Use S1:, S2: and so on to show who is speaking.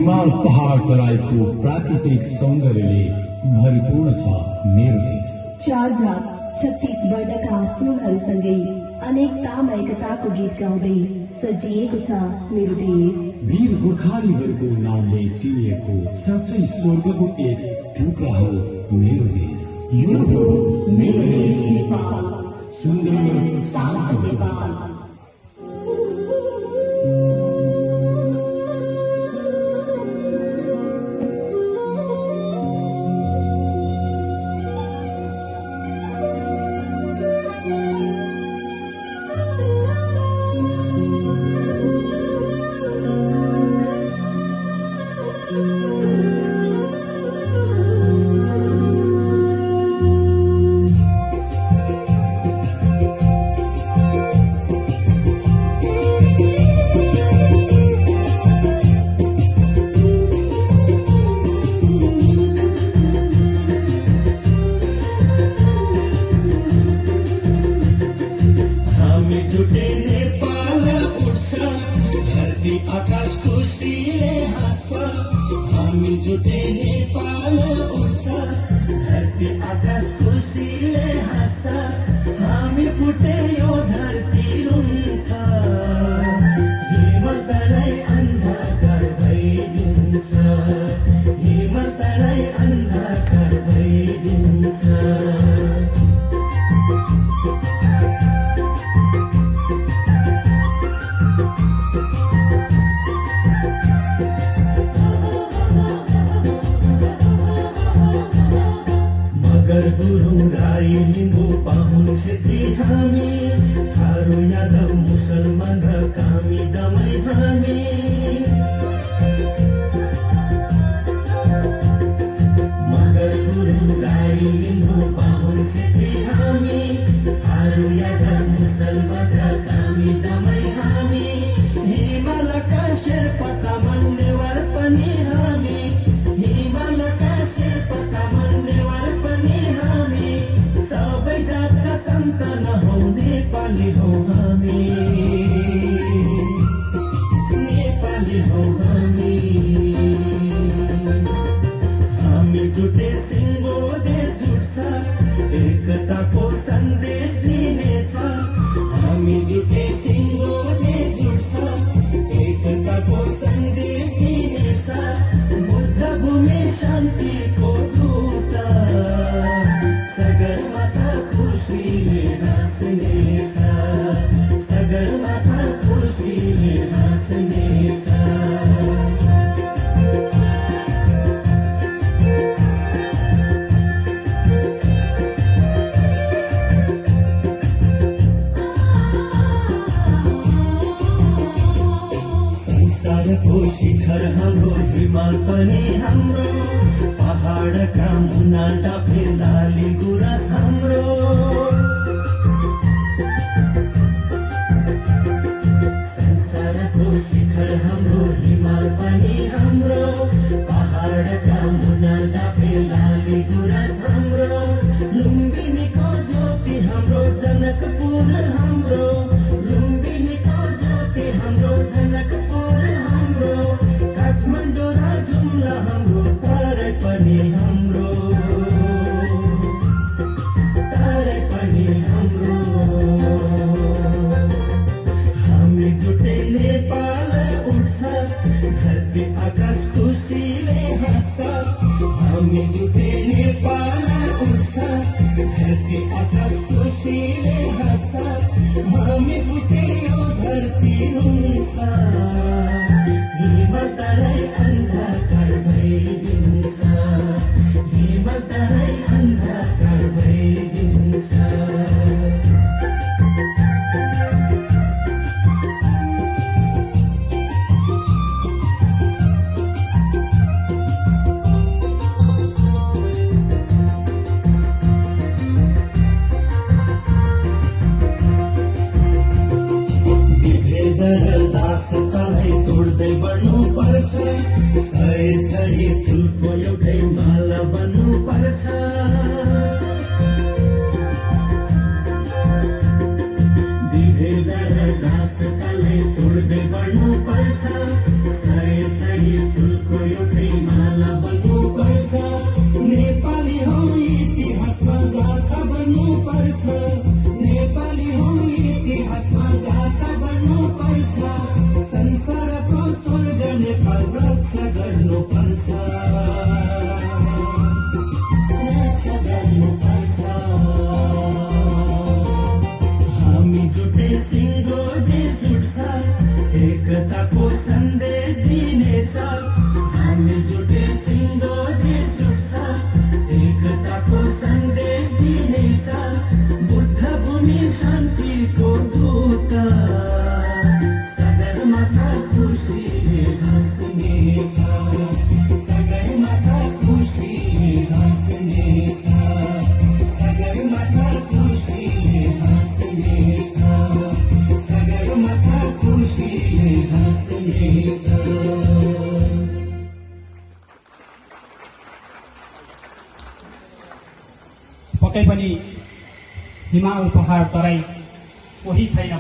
S1: हिमाल पहाड तराईको प्राकृतिक सौन्दर्यले भरिपूर्ण छ मेरो देश।
S2: 4 जात 36 वर्णका फूलहरूसँगै अनेकतामा एकताको गीत गाउँदै सजिएको छ मेरो देश।
S1: वीर गोर्खालीहरूको नामले चिनिएको साँच्चै स्वर्गको एक टुक्रा हो मेरो देश।
S2: यो हो मेरो देश नेपाल,
S1: सुन्दर
S2: शान्त नेपाल।
S3: शिखर हाम्रो हिमाल पनि हाम्रो, पहाडका मुना टापे लाली गुराँस हाम्रो। संसारको शिखर हाम्रो हिमाल पनि हाम्रो, पहाडका मुना टापे लाली गुराँस हाम्रो। लुम्बिनीको ज्योति हाम्रो जनकपुर हाम्रो, लुम्बिनीको ज्योति हाम्रो जनकपुर हाम्रो। काठमाडौँ र जुम्ला हाम्रो, तराई पनि हाम्रो, तराई पनि हाम्रो। हामी जुटे नेपाल उठ्छ, धरती आकाश खुसीले हाँस्छ। हामी जुटे नेपाल उठ्छ, धरती आकाश खुसीले हाँस्छ। हामी फुटे यो धरती रुन्छ, हिमाल तराई अन्धकार भइदिन्छ, हिमाल तराई अन्धकार भइदिन्छ। सयथरी फुलको एउटै माला बन्नु पर्छ। विभेद र दासतालाई तोड्दै बढ्नु पर्छ। सयथरी फुलको पर्छ नेपाली हो इतिहासमा गाथा बन्नु पर्छ संसारको स्वर्ग नेपाल रक्षा गर्नुपर्छ रक्षा गर्नुपर्छ हामी जुटे सिङ्गो देश उठ्छ एकताको सन्देश दिनेछ हामी जुटे सिङ्गो देश उठ्छ एकताको सन्देश दिनेछ बुद्ध भूमि शान्तिको दूत सगरमाथा खुसीले हाँस्नेछ सगरमाथा खुसीले हाँस्नेछ सगरमाथा खुसीले हाँस्नेछ सगरमाथा खुसीले हाँस्नेछ
S4: पक्कै पनि हिमाल पहाड तराई कोही छैन।